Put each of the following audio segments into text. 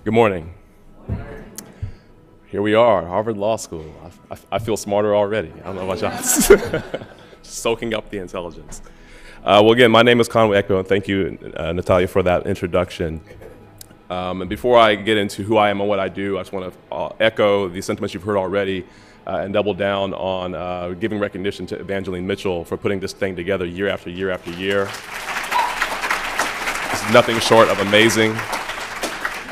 Good morning. Here we are, Harvard Law School. I feel smarter already. I don't know about y'all. Soaking up the intelligence. Well, again, my name is Conway Ekpo, and thank you, Natalia, for that introduction. And before I get into who I am and what I do, I just want to echo the sentiments you've heard already and double down on giving recognition to Evangeline Mitchell for putting this thing together year after year after year. It's nothing short of amazing.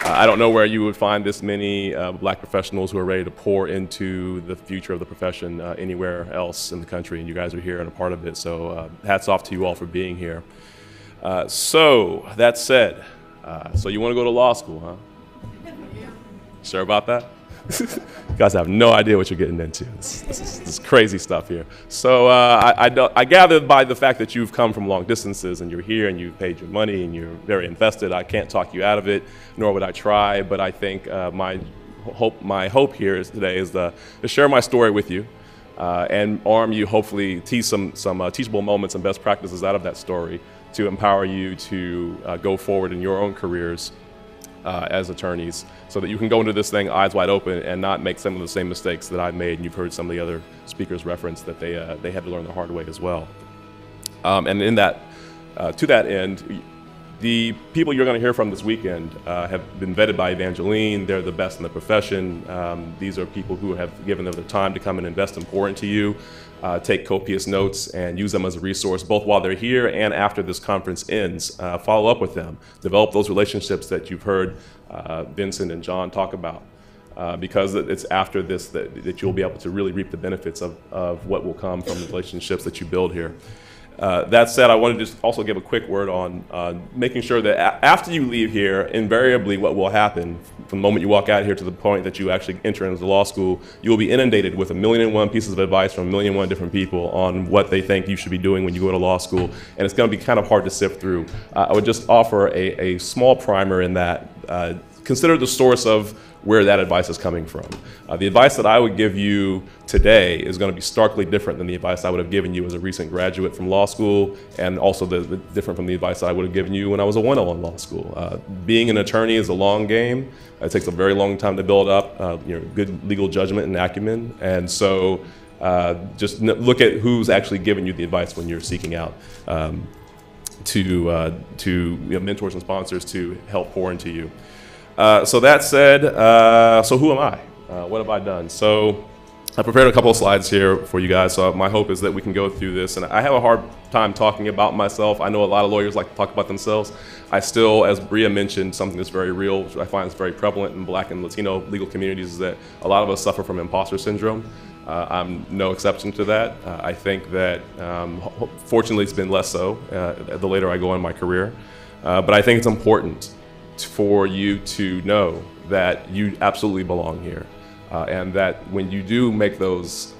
I don't know where you would find this many black professionals who are ready to pour into the future of the profession anywhere else in the country, and you guys are here and a part of it, so hats off to you all for being here. So, that said, so you want to go to law school, huh? Sure about that? You guys have no idea what you're getting into. This is crazy stuff here. So I gather by the fact that you've come from long distances and you're here and you've paid your money and you're very invested, I can't talk you out of it, nor would I try, but I think my hope here today is to share my story with you and arm you, hopefully tease some teachable moments and best practices out of that story to empower you to go forward in your own careers as attorneys, so that you can go into this thing eyes wide open and not make some of the same mistakes that I've made, and you've heard some of the other speakers reference that they had to learn the hard way as well. And in that, to that end, the people you're going to hear from this weekend have been vetted by Evangeline. They're the best in the profession. These are people who have given them their time to come and invest and pour into you, take copious notes and use them as a resource, both while they're here and after this conference ends. Follow up with them. Develop those relationships that you've heard Vincent and John talk about. Because it's after this that you'll be able to really reap the benefits of what will come from the relationships that you build here. That said, I wanted to just also give a quick word on making sure that after you leave here, invariably what will happen from the moment you walk out here to the point that you actually enter into law school, you will be inundated with 1,000,001 pieces of advice from 1,000,001 different people on what they think you should be doing when you go to law school, and it's going to be kind of hard to sift through. I would just offer a small primer in that. Consider the source of where that advice is coming from. The advice that I would give you today is going to be starkly different than the advice I would have given you as a recent graduate from law school, and also different from the advice I would have given you when I was a 101 law school. Being an attorney is a long game. It takes a very long time to build up good legal judgment and acumen, and so just look at who's actually giving you the advice when you're seeking out mentors and sponsors to help pour into you. So that said, so who am I? What have I done? So I prepared a couple of slides here for you guys, so my hope is that we can go through this. And I have a hard time talking about myself. I know a lot of lawyers like to talk about themselves. I still, as Bria mentioned, something that's very real, which I find is very prevalent in Black and Latino legal communities, is that a lot of us suffer from imposter syndrome. I'm no exception to that. I think that, fortunately, it's been less so the later I go in my career. But I think it's important for you to know that you absolutely belong here, and that when you do make those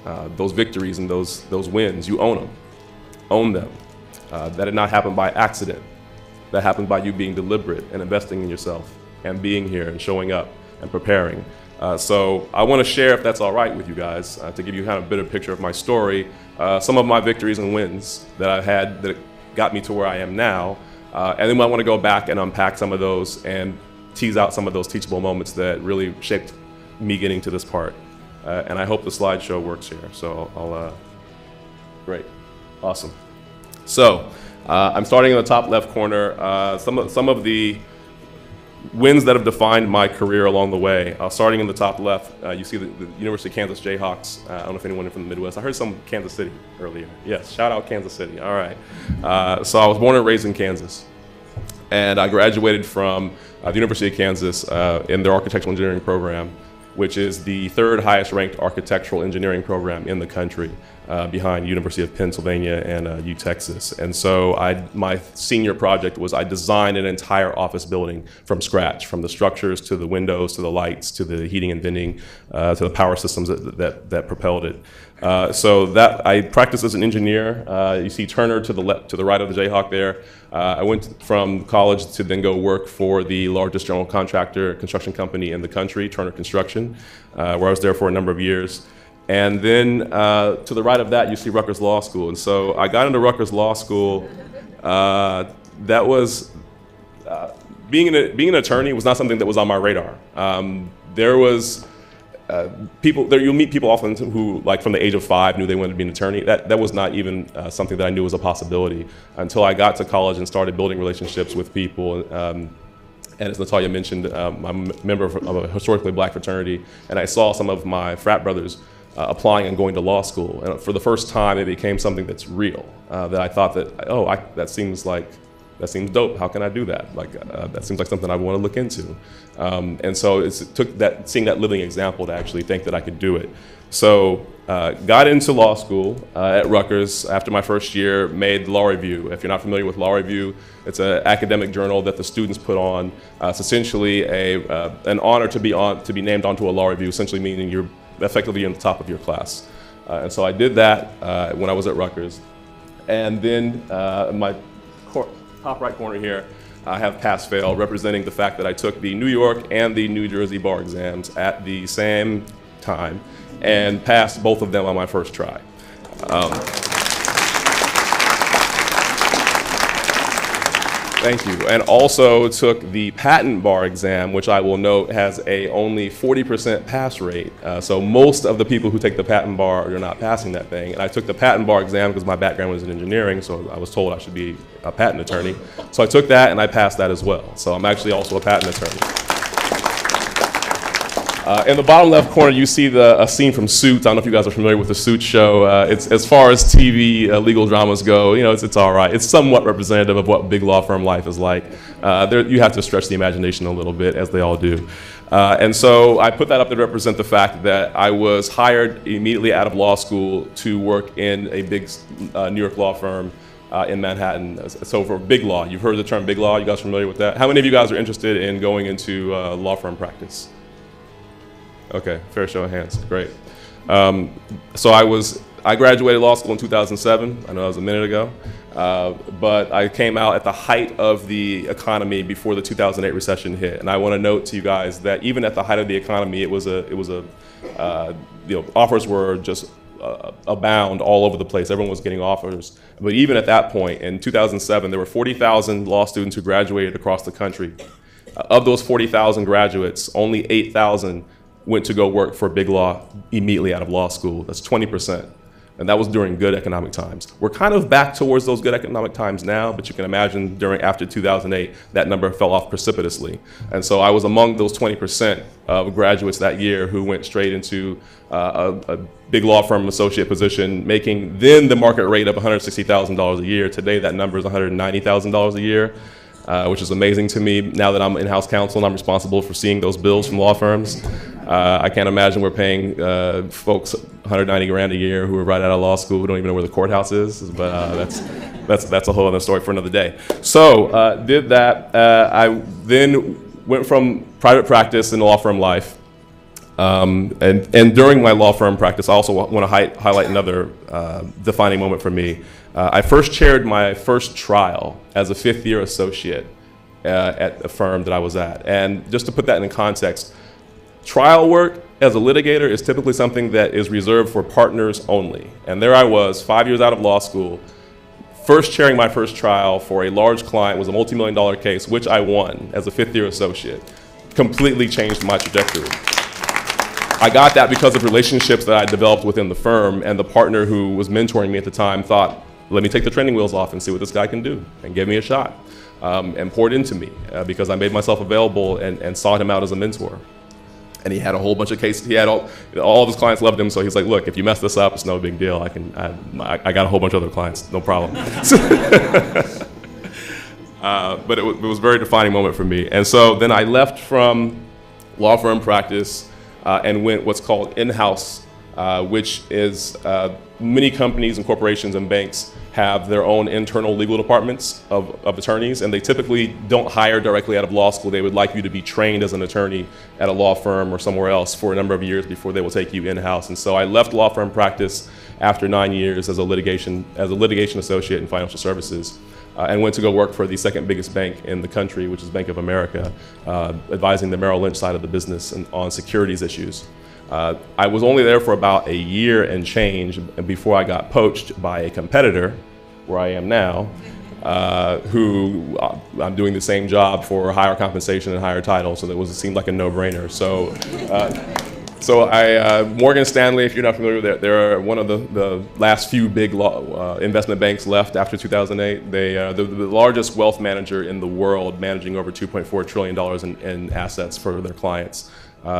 victories and those wins, you own them. Own them. That did not happen by accident. That happened by you being deliberate and investing in yourself and being here and showing up and preparing. So I want to share, if that's all right with you guys, to give you kind of a bit of a picture of my story, some of my victories and wins that I've had that got me to where I am now. And then I want to go back and unpack some of those and tease out some of those teachable moments that really shaped me getting to this part. And I hope the slideshow works here. So great, awesome. So I'm starting in the top left corner. Some of the wins that have defined my career along the way. Starting in the top left, you see the University of Kansas Jayhawks. I don't know if anyone from the Midwest. I heard some Kansas City earlier. Yes, shout out Kansas City. All right. So I was born and raised in Kansas, and I graduated from the University of Kansas in their architectural engineering program, which is the third highest ranked architectural engineering program in the country, behind University of Pennsylvania and UTexas. And so my senior project was I designed an entire office building from scratch, from the structures to the windows to the lights to the heating and venting to the power systems that propelled it. So that I practiced as an engineer. You see Turner to the right of the Jayhawk there. I went from college to then go work for the largest general contractor construction company in the country, Turner Construction, where I was there for a number of years. And then to the right of that, you see Rutgers Law School. And so I got into Rutgers Law School. That was being an attorney was not something that was on my radar. There was you'll meet people often who, like from the age of 5, knew they wanted to be an attorney. That was not even something that I knew was a possibility until I got to college and started building relationships with people. And as Natalia mentioned, I'm a member of a historically black fraternity, and I saw some of my frat brothers applying and going to law school. And for the first time, it became something that's real, that I thought that, that seems dope. How can I do that? That seems like something I want to look into. And so it took seeing that living example to actually think that I could do it. So got into law school at Rutgers after my first year, made Law Review. If you're not familiar with Law Review, it's an academic journal that the students put on. It's essentially an honor to be named onto a Law Review, essentially meaning you're effectively in the top of your class. And so I did that when I was at Rutgers. And then my top right corner here, I have pass-fail, representing the fact that I took the New York and the New Jersey bar exams at the same time and passed both of them on my first try. Thank you. And also took the patent bar exam, which I will note has a only 40% pass rate. So most of the people who take the patent bar are not passing that thing. And I took the patent bar exam because my background was in engineering, so I was told I should be a patent attorney. So I took that and I passed that as well. So I'm actually also a patent attorney. In the bottom left corner, you see a scene from Suits. I don't know if you guys are familiar with the Suits show. It's, as far as TV legal dramas go, it's all right. It's somewhat representative of what big law firm life is like. You have to stretch the imagination a little bit, as they all do. And so I put that up to represent the fact that I was hired immediately out of law school to work in a big New York law firm in Manhattan. So for big law, you've heard the term big law. You guys familiar with that? How many of you guys are interested in going into law firm practice? Okay, fair show of hands, great. So I graduated law school in 2007. I know that was a minute ago, but I came out at the height of the economy before the 2008 recession hit. And I want to note to you guys that even at the height of the economy, offers were just abound all over the place. Everyone was getting offers. But even at that point, in 2007, there were 40,000 law students who graduated across the country. Of those 40,000 graduates, only 8,000 went to go work for big law immediately out of law school. That's 20%. And that was during good economic times. We're kind of back towards those good economic times now, but you can imagine after 2008, that number fell off precipitously. And so I was among those 20% of graduates that year who went straight into a big law firm associate position, making then the market rate of $160,000 a year. Today, that number is $190,000 a year. Which is amazing to me now that I'm in-house counsel and I'm responsible for seeing those bills from law firms. I can't imagine we're paying folks 190 grand a year who are right out of law school who don't even know where the courthouse is, but that's a whole other story for another day. So did that. I then went from private practice into law firm life. And during my law firm practice, I also want to highlight another defining moment for me. I first chaired my first trial as a fifth-year associate at the firm that I was at. And just to put that in context, trial work as a litigator is typically something that is reserved for partners only. And there I was, 5 years out of law school, first chairing my first trial for a large client. It was a multi-million-dollar case, which I won as a fifth-year associate. Completely changed my trajectory. I got that because of relationships that I developed within the firm, and the partner who was mentoring me at the time thought, let me take the training wheels off and see what this guy can do, and gave me a shot, and poured into me because I made myself available and sought him out as a mentor. And he had a whole bunch of cases. He had all of his clients loved him, so he's like, look, if you mess this up, it's no big deal. I got a whole bunch of other clients, no problem. But it was a very defining moment for me. And so then I left from law firm practice and went what's called in-house, which is many companies and corporations and banks have their own internal legal departments of attorneys, and they typically don't hire directly out of law school. They would like you to be trained as an attorney at a law firm or somewhere else for a number of years before they will take you in-house. And so I left law firm practice after 9 years as a litigation associate in financial services, and went to go work for the second biggest bank in the country, which is Bank of America, advising the Merrill Lynch side of the business on securities issues. I was only there for about a year and change before I got poached by a competitor, where I am now, who I'm doing the same job for higher compensation and higher title, so it seemed like a no-brainer. So Morgan Stanley, if you're not familiar with it, they're one of the last few big investment banks left after 2008. They are the largest wealth manager in the world, managing over $2.4 trillion in assets for their clients,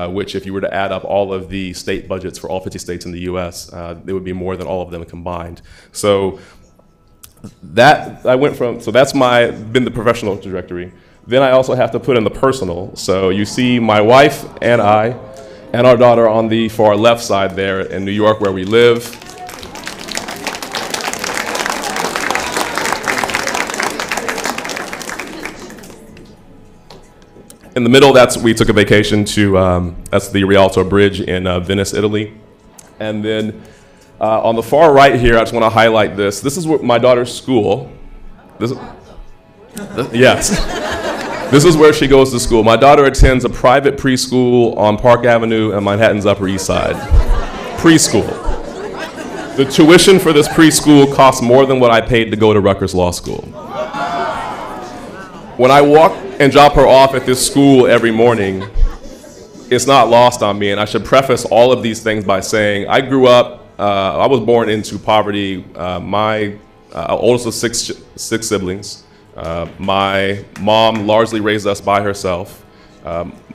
which if you were to add up all of the state budgets for all 50 states in the US, it would be more than all of them combined. So that's been the professional trajectory. Then I also have to put in the personal. So you see my wife and I and our daughter on the far left side there in New York, where we live. In the middle, we took a vacation to, that's the Rialto Bridge in Venice, Italy. And then on the far right here, I just want to highlight this. This is my daughter's school. Yes. This is where she goes to school. My daughter attends a private preschool on Park Avenue in Manhattan's Upper East Side. Preschool. The tuition for this preschool costs more than what I paid to go to Rutgers Law School. When I walk and drop her off at this school every morning, it's not lost on me. And I should preface all of these things by saying I grew up, I was born into poverty. My oldest of six siblings. My mom largely raised us by herself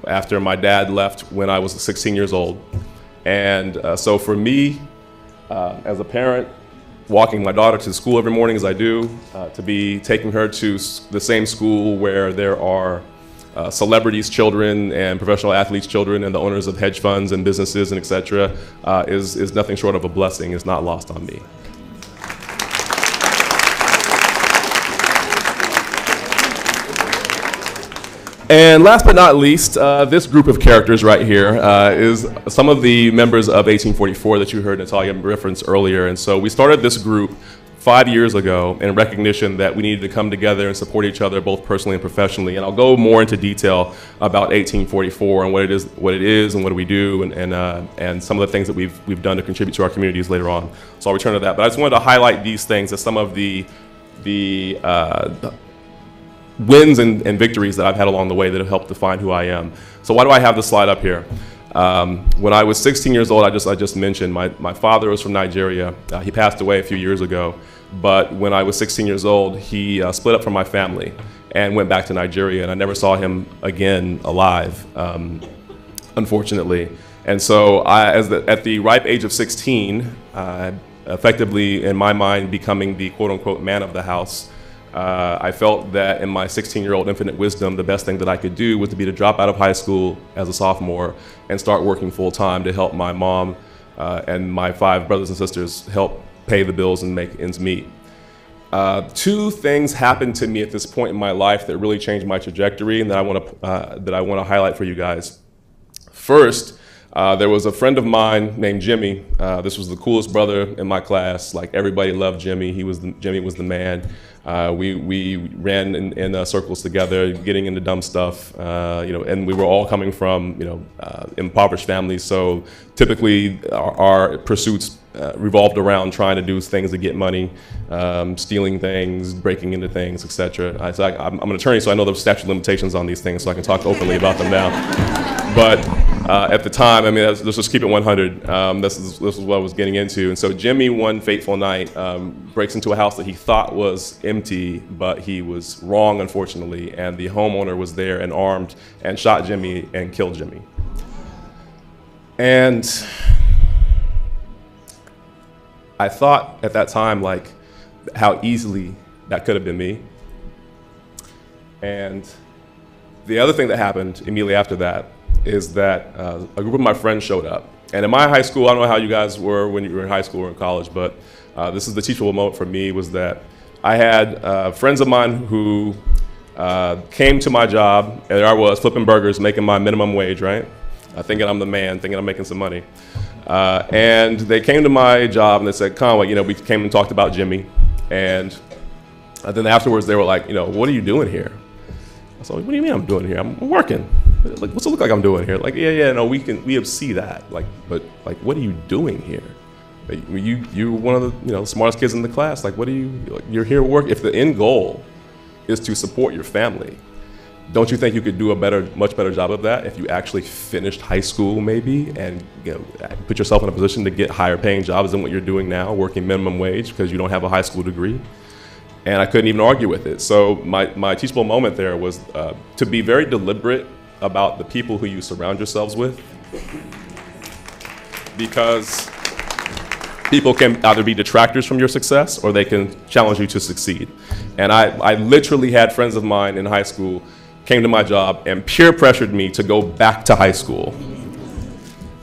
after my dad left when I was 16 years old. And so for me, as a parent, walking my daughter to school every morning as I do, to be taking her to the same school where there are celebrities' children and professional athletes' children and the owners of hedge funds and businesses and et cetera, is nothing short of a blessing. It's not lost on me. And last but not least, this group of characters right here is some of the members of 1844 that you heard Natalia reference earlier. And so we started this group 5 years ago in recognition that we needed to come together and support each other both personally and professionally. And I'll go more into detail about 1844 and what it is and what do we do and some of the things that we've done to contribute to our communities later on. So I'll return to that. But I just wanted to highlight these things as some of the wins and victories that I've had along the way that have helped define who I am. So why do I have this slide up here? When I was 16 years old, I just mentioned my father was from Nigeria. He passed away a few years ago, but when I was 16 years old, he split up from my family and went back to Nigeria, and I never saw him again alive, unfortunately. And so at the ripe age of 16, effectively, in my mind, becoming the quote-unquote man of the house, I felt that in my 16-year-old infinite wisdom, the best thing that I could do was to drop out of high school as a sophomore and start working full-time to help my mom and my 5 brothers and sisters help pay the bills and make ends meet. 2 things happened to me at this point in my life that really changed my trajectory and that I want to highlight for you guys. First, there was a friend of mine named Jimmy. This was the coolest brother in my class. Like, everybody loved Jimmy. Jimmy was the man. We ran in circles together, getting into dumb stuff, and we were all coming from, impoverished families. So typically our pursuits revolved around trying to do things to get money, stealing things, breaking into things, etc. I'm an attorney, so I know the statute of limitations on these things, so I can talk openly about them now. But at the time, I mean, let's just keep it 100. This is what I was getting into. And so Jimmy, one fateful night, breaks into a house that he thought was empty, but he was wrong, unfortunately. And the homeowner was there and armed and shot Jimmy and killed Jimmy. And I thought at that time, like, how easily that could have been me. And the other thing that happened immediately after that is that a group of my friends showed up. And in my high school, I don't know how you guys were when you were in high school or in college, but this is the teachable moment for me, was that I had friends of mine who came to my job, and there I was flipping burgers, making my minimum wage, right? Thinking I'm the man, thinking I'm making some money. And they came to my job and they said, Conway, we came and talked about Jimmy. And then afterwards they were like, what are you doing here? I said, what do you mean I'm doing here? I'm working. Like, what's it look like I'm doing here? Like, yeah, no, we see that. Like, but like, what are you doing here? You're one of the smartest kids in the class. Like, you're here to work. If the end goal is to support your family, don't you think you could do much better job of that if you actually finished high school maybe and put yourself in a position to get higher paying jobs than what you're doing now, working minimum wage because you don't have a high school degree? And I couldn't even argue with it. So my teachable moment there was to be very deliberate about the people who you surround yourselves with, because people can either be detractors from your success or they can challenge you to succeed. And I literally had friends of mine in high school came to my job and peer pressured me to go back to high school.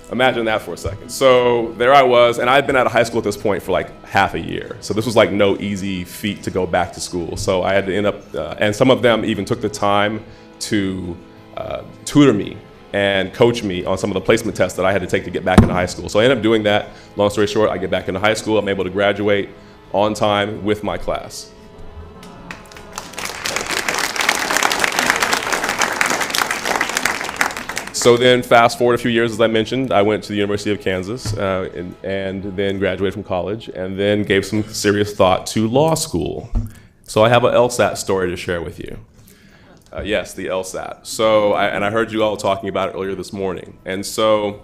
Imagine that for a second. So there I was, and I'd been out of high school at this point for like half a year. So this was like no easy feat to go back to school. So I had to end up, and some of them even took the time to tutor me and coach me on some of the placement tests that I had to take to get back into high school. So I ended up doing that. Long story short, I get back into high school. I'm able to graduate on time with my class. So then fast forward a few years, as I mentioned, I went to the University of Kansas and then graduated from college and then gave some serious thought to law school. So I have an Lsat story to share with you. Yes, the Lsat. So, I heard you all talking about it earlier this morning. And so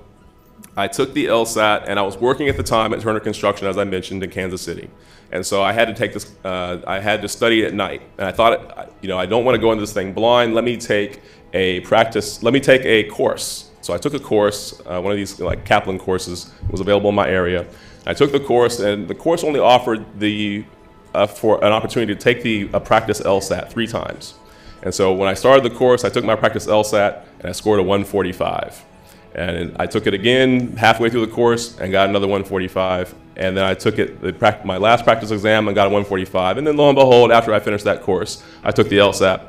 I took the Lsat, and I was working at the time at Turner Construction, as I mentioned, in Kansas City. And so I had to take this, I had to study at night. And I thought, I don't want to go into this thing blind. Let me take a course. So I took a course, one of these like Kaplan courses was available in my area. I took the course, and the course only offered for an opportunity to take a practice Lsat 3 times. And so when I started the course, I took my practice Lsat, and I scored a 145. And I took it again halfway through the course and got another 145. And then I took my last practice exam and got a 145. And then lo and behold, after I finished that course, I took the Lsat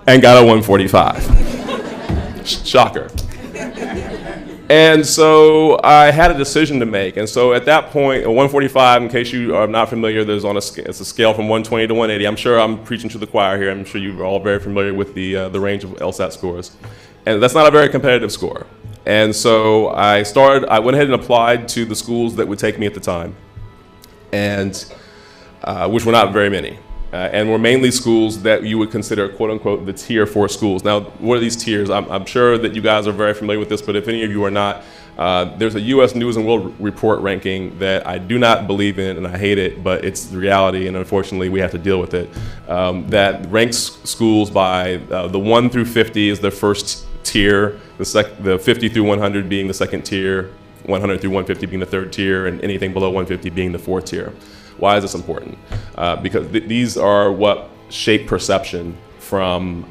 and got a 145. Shocker. And so I had a decision to make. And so at that point, a 145, in case you are not familiar, it's a scale from 120 to 180. I'm sure I'm preaching to the choir here. I'm sure you're all very familiar with the range of Lsat scores. And that's not a very competitive score. And so I went ahead and applied to the schools that would take me at the time, and which were not very many. And were mainly schools that you would consider, quote unquote, the tier 4 schools. Now, what are these tiers? I'm sure that you guys are very familiar with this, but if any of you are not, there's a US News and World Report ranking that I do not believe in and I hate it, but it's the reality, and unfortunately we have to deal with it, that ranks schools by the 1 through 50 is the first tier, the 50 through 100 being the second tier, 100 through 150 being the third tier, and anything below 150 being the fourth tier. Why is this important? Because these are what shape perception from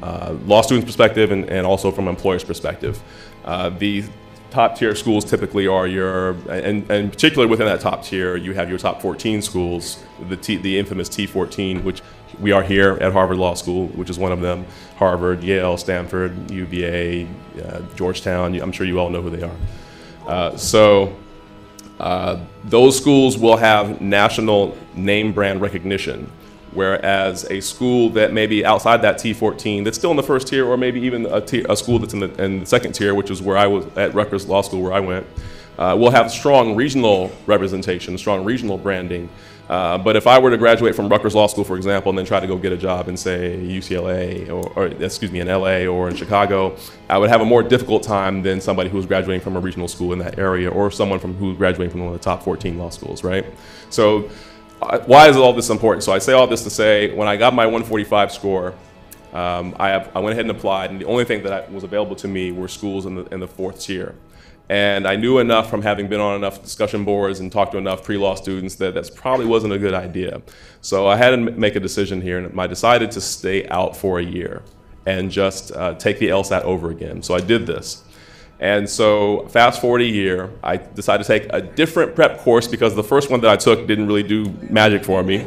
law students' perspective and also from employers' perspective. The top tier schools typically are and particularly within that top tier, you have your top 14 schools, the infamous T14, which we are here at Harvard Law School, which is one of them. Harvard, Yale, Stanford, UVA, Georgetown, I'm sure you all know who they are. Those schools will have national name brand recognition, whereas a school that may be outside that T14 that's still in the first tier, or maybe even a school that's in the second tier, which is where I was at Rutgers Law School where I went, will have strong regional representation, strong regional branding. But if I were to graduate from Rutgers Law School, for example, and then try to go get a job in, say, UCLA, in LA or in Chicago, I would have a more difficult time than somebody who was graduating from a regional school in that area, or someone who's graduating from one of the top 14 law schools, right? So why is all this important? So I say all this to say, when I got my 145 score, I went ahead and applied, and the only thing that was available to me were schools in the fourth tier. And I knew enough from having been on enough discussion boards and talked to enough pre-law students that probably wasn't a good idea. So I had to make a decision here, and I decided to stay out for a year and just take the Lsat over again. So I did this. And so fast forward a year, I decided to take a different prep course because the first one that I took didn't really do magic for me.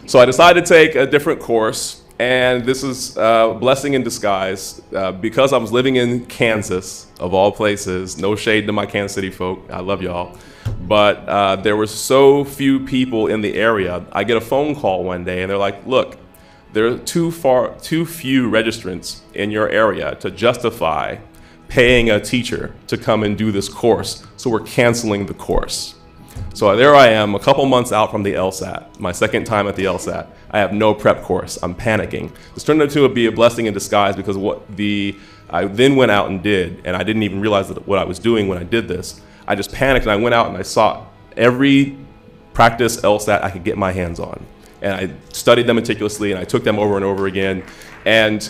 So I decided to take a different course. And this is a blessing in disguise. Because I was living in Kansas, of all places, no shade to my Kansas City folk, I love y'all, but there were so few people in the area. I get a phone call one day and they're like, look, there are too few registrants in your area to justify paying a teacher to come and do this course, so we're canceling the course. So there I am, a couple months out from the Lsat, my second time at the Lsat. I have no prep course. I'm panicking. This turned out to be a blessing in disguise because I then went out and did, and I didn't even realize that what I was doing when I did this. I just panicked and I went out and I sought every practice Lsat I could get my hands on. And I studied them meticulously and I took them over and over again. And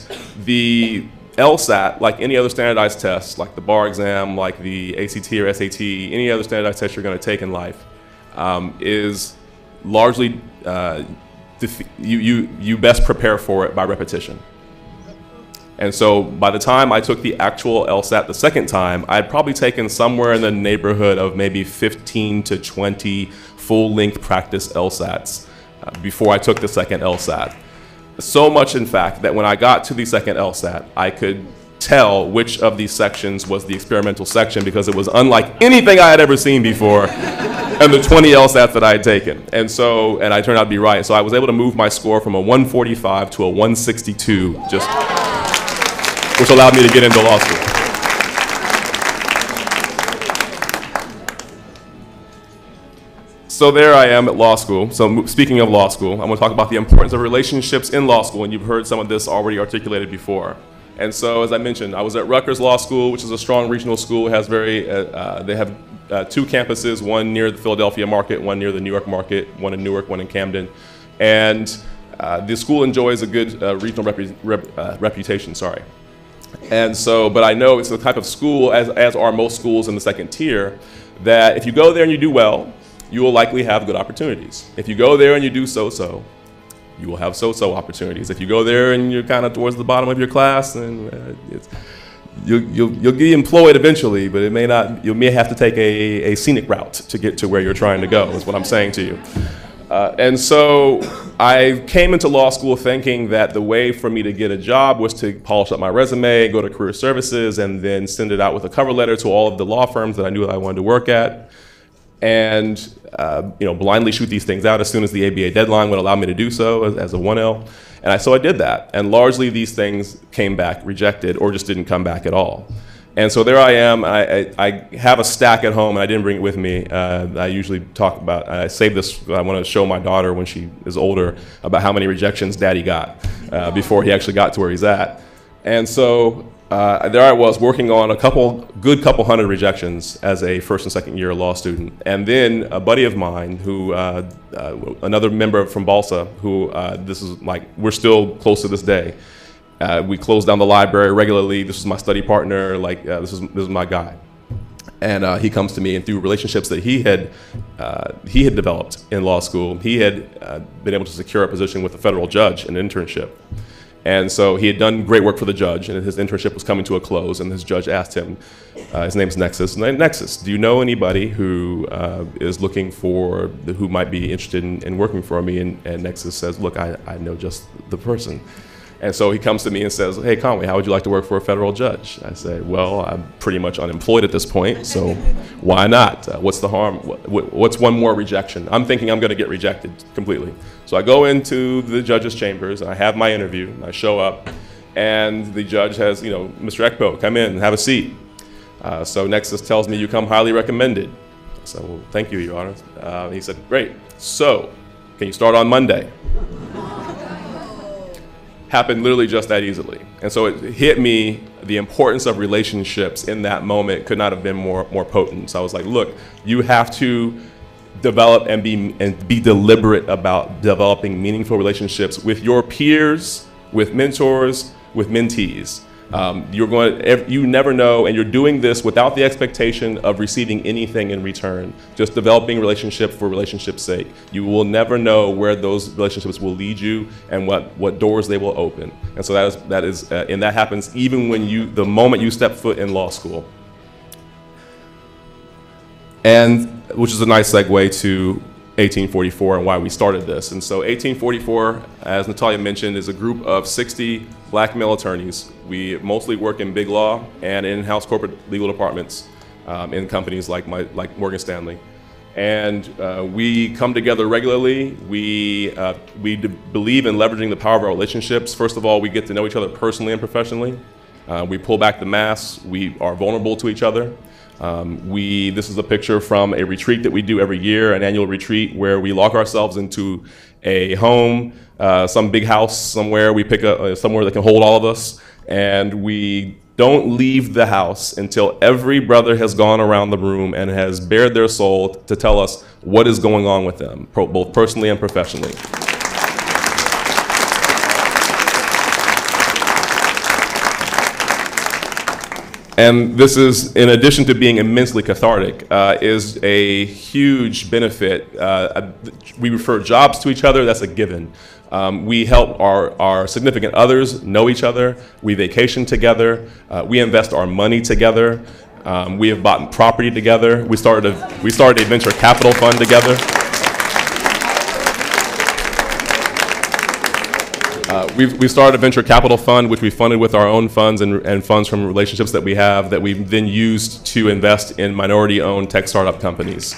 the Lsat, like any other standardized test, like the bar exam, like the ACT or SAT, any other standardized test you're going to take in life, is largely, you best prepare for it by repetition. And so by the time I took the actual Lsat the second time, I'd probably taken somewhere in the neighborhood of maybe 15 to 20 full-length practice Lsats before I took the second Lsat. So much, in fact, that when I got to the second Lsat, I could tell which of these sections was the experimental section because it was unlike anything I had ever seen before and the 20 LSATs that I had taken. And I turned out to be right. So I was able to move my score from a 145 to a 162, which allowed me to get into law school. So there I am at law school. So speaking of law school, I'm going to talk about the importance of relationships in law school, and you've heard some of this already articulated before. And so, as I mentioned, I was at Rutgers Law School, which is a strong regional school. It has they have two campuses, one near the Philadelphia market, one near the New York market, one in Newark, one in Camden. And the school enjoys a good regional reputation, sorry. And so, but I know it's the type of school, as are most schools in the second tier, that if you go there and you do well, you will likely have good opportunities. If you go there and you do so-so, you will have so-so opportunities. If you go there and you're kind of towards the bottom of your class, then you'll be employed eventually, but you may have to take a scenic route to get to where you're trying to go, is what I'm saying to you. And so I came into law school thinking that the way for me to get a job was to polish up my resume, go to career services, and then send it out with a cover letter to all of the law firms that I knew that I wanted to work at. And blindly shoot these things out as soon as the ABA deadline would allow me to do so as a 1L. And so I did that. And largely these things came back rejected or just didn't come back at all. And so there I am. I have a stack at home, and I didn't bring it with me. I usually talk about, I save this, I want to show my daughter when she is older about how many rejections Daddy got before he actually got to where he's at. And so there I was working on a good couple hundred rejections as a first and second year law student. And then a buddy of mine who, another member from Balsa, who this is like, we're still close to this day. We closed down the library regularly. This was my study partner, this is my guy. And he comes to me, and through relationships that he had developed in law school, he had been able to secure a position with a federal judge, an internship. And so he had done great work for the judge, and his internship was coming to a close, and his judge asked him, his name's Nexus, Nexus, do you know anybody who is looking for, who might be interested in working for me? And Nexus says, look, I know just the person. And so he comes to me and says, hey, Conway, how would you like to work for a federal judge? I said, well, I'm pretty much unemployed at this point, so why not? What's the harm? What's one more rejection? I'm thinking I'm going to get rejected completely. So I go into the judge's chambers, and I have my interview. I show up, and the judge has, Mr. Ekpo, come in and have a seat. So Nexus tells me, you come highly recommended. I said, well, thank you, Your Honor. He said, great. So can you start on Monday? Happened literally just that easily. And so it hit me, the importance of relationships in that moment could not have been more potent. So I was like, look, you have to develop and be deliberate about developing meaningful relationships with your peers, with mentors, with mentees. You never know, and you're doing this without the expectation of receiving anything in return, just developing relationship for relationship's sake. You will never know where those relationships will lead you and what doors they will open. And so that happens even when the moment you step foot in law school. And which is a nice segue to 1844 and why we started this. And so 1844, as Natalia mentioned, is a group of 60 black male attorneys. We mostly work in big law and in-house corporate legal departments in companies like Morgan Stanley. And we come together regularly. We believe in leveraging the power of our relationships. First of all, we get to know each other personally and professionally. We pull back the mask. We are vulnerable to each other. This is a picture from a retreat that we do every year, an annual retreat where we lock ourselves into a home, some big house somewhere. We pick somewhere that can hold all of us, and we don't leave the house until every brother has gone around the room and has bared their soul to tell us what is going on with them, both personally and professionally. And this is, in addition to being immensely cathartic, is a huge benefit. We refer jobs to each other, that's a given. We help our significant others know each other. We vacation together. We invest our money together. We have bought property together. We started a venture capital fund together. We started a venture capital fund, which we funded with our own funds and funds from relationships that we have that we've then used to invest in minority-owned tech startup companies.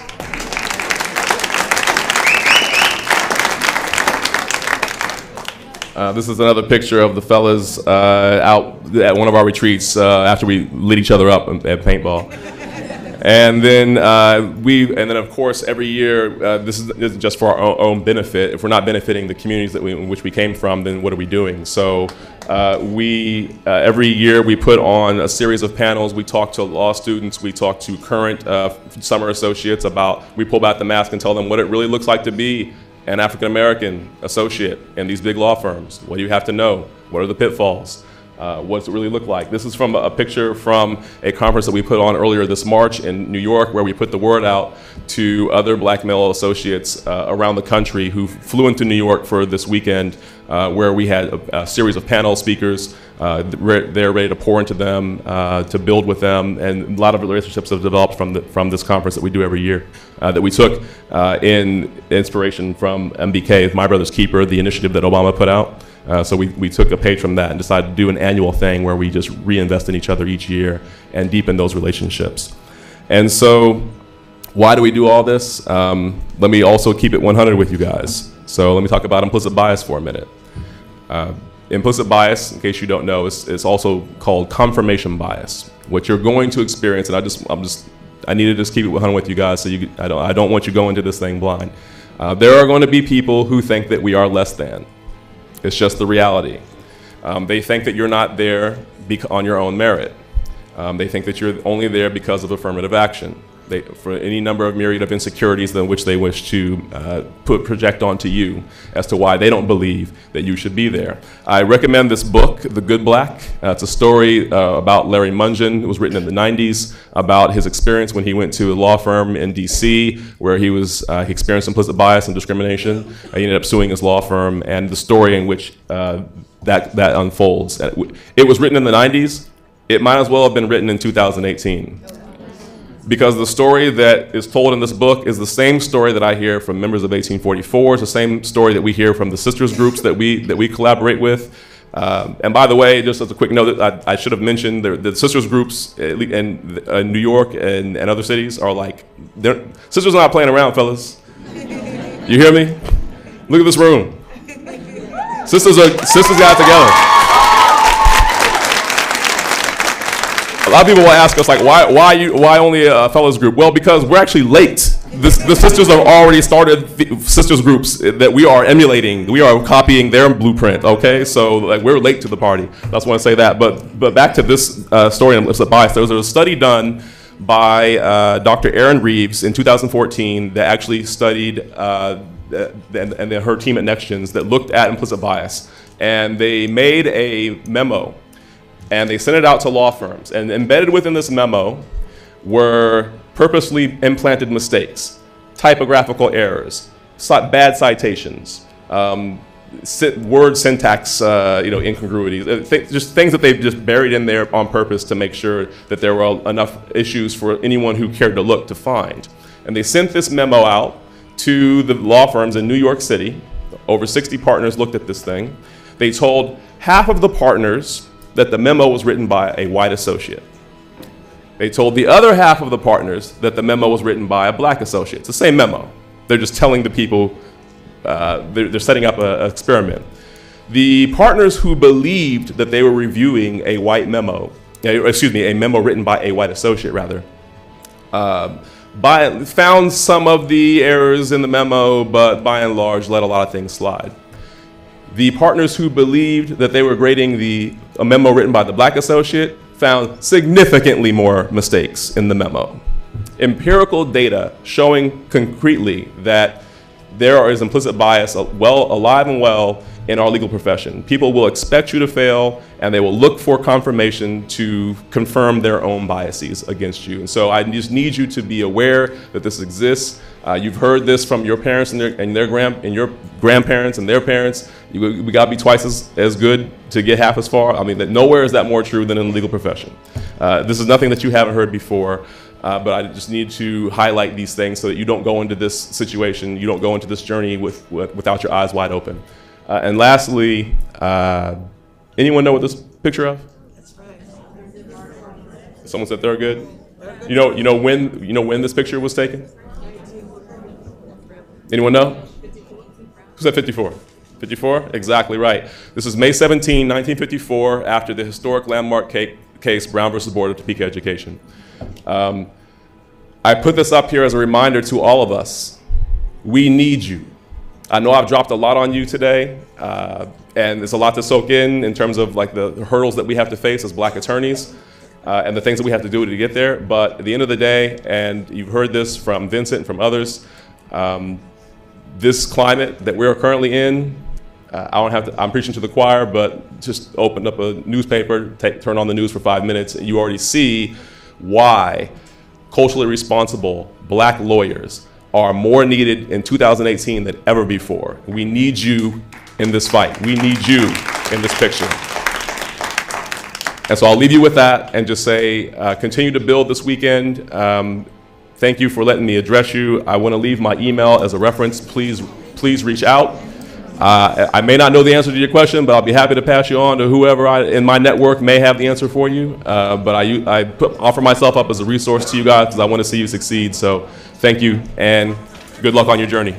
This is another picture of the fellas out at one of our retreats after we lit each other up at paintball. And then of course every year this is just for our own benefit. If we're not benefiting the communities in which we came from, then what are we doing? So every year we put on a series of panels. We talk to law students. We talk to current summer associates we pull back the mask and tell them what it really looks like to be an African-American associate in these big law firms. What do you have to know? What are the pitfalls? What does it really look like? This is from a picture from a conference that we put on earlier this March in New York, where we put the word out to other black male associates around the country who flew into New York for this weekend, where we had a series of panel speakers. They're ready to pour into them, to build with them, and a lot of relationships have developed from this conference that we do every year, that we took in inspiration from MBK, My Brother's Keeper, the initiative that Obama put out. So we took a page from that and decided to do an annual thing where we just reinvest in each other each year and deepen those relationships. And so why do we do all this? Let me also keep it 100 with you guys. So let me talk about implicit bias for a minute. Implicit bias, in case you don't know, is also called confirmation bias. What you're going to experience, and I need to just keep it 100 with you guys, so I don't want you going into this thing blind. There are going to be people who think that we are less than. It's just the reality. They think that you're not there on your own merit. They think that you're only there because of affirmative action. For any number of myriad of insecurities in which they wish to project onto you as to why they don't believe that you should be there. I recommend this book, The Good Black. It's a story about Larry Mungeon. It was written in the 90s about his experience when he went to a law firm in DC where he experienced implicit bias and discrimination. He ended up suing his law firm, and the story in which that unfolds. It was written in the 90s. It might as well have been written in 2018. Because the story that is told in this book is the same story that I hear from members of 1844. It's the same story that we hear from the sisters groups that we collaborate with. And by the way, just as a quick note, I should have mentioned the sisters groups in New York and other cities are like, sisters are not playing around, fellas. You hear me? Look at this room. Sisters got it together. A lot of people will ask us, like, why only a fellows group? Well, because we're actually late. The sisters have already started sisters groups that we are emulating. We are copying their blueprint, okay? So like, we're late to the party. I just want to say that. But back to this story on implicit bias. There was a study done by Dr. Erin Reeves in 2014 that actually studied, and her team at NextGens that looked at implicit bias. And they made a memo. And they sent it out to law firms. And embedded within this memo were purposely implanted mistakes, typographical errors, bad citations, word syntax incongruities, just things that they've just buried in there on purpose to make sure that there were enough issues for anyone who cared to look to find. And they sent this memo out to the law firms in New York City. Over 60 partners looked at this thing. They told half of the partners that the memo was written by a white associate. They told the other half of the partners that the memo was written by a black associate. It's the same memo. They're just telling the people, they're setting up an experiment. The partners who believed that they were reviewing a white memo, a memo written by a white associate rather, Found some of the errors in the memo, but by and large let a lot of things slide. The partners who believed that they were grading a memo written by the black associate found significantly more mistakes in the memo. Empirical data showing concretely that there is implicit bias alive and well in our legal profession. People will expect you to fail, and they will look for confirmation to confirm their own biases against you. And so I just need you to be aware that this exists. You've heard this from your parents and your grandparents and their parents. We got to be twice as good to get half as far. I mean, that nowhere is that more true than in the legal profession. This is nothing that you haven't heard before. But I just need to highlight these things so that you don't go into this situation, you don't go into this journey without your eyes wide open. And lastly, anyone know what this picture of? That's right. Someone said they're good. You know when this picture was taken? Anyone know? Who said 54? 54? Exactly right. This is May 17, 1954, after the historic landmark case Brown versus Board of Topeka Education. I put this up here as a reminder to all of us. We need you. I know I've dropped a lot on you today, and there's a lot to soak in terms of like the hurdles that we have to face as black attorneys and the things that we have to do to get there. But at the end of the day, and you've heard this from Vincent and from others, this climate that we're currently in, I'm preaching to the choir, but just open up a newspaper, turn on the news for 5 minutes, and you already see why culturally responsible black lawyers are more needed in 2018 than ever before. We need you in this fight. We need you in this picture. And so I'll leave you with that and just say, continue to build this weekend. Thank you for letting me address you. I want to leave my email as a reference. Please reach out. I may not know the answer to your question, but I'll be happy to pass you on to whoever in my network may have the answer for you. But I offer myself up as a resource to you guys because I want to see you succeed. So thank you, and good luck on your journey.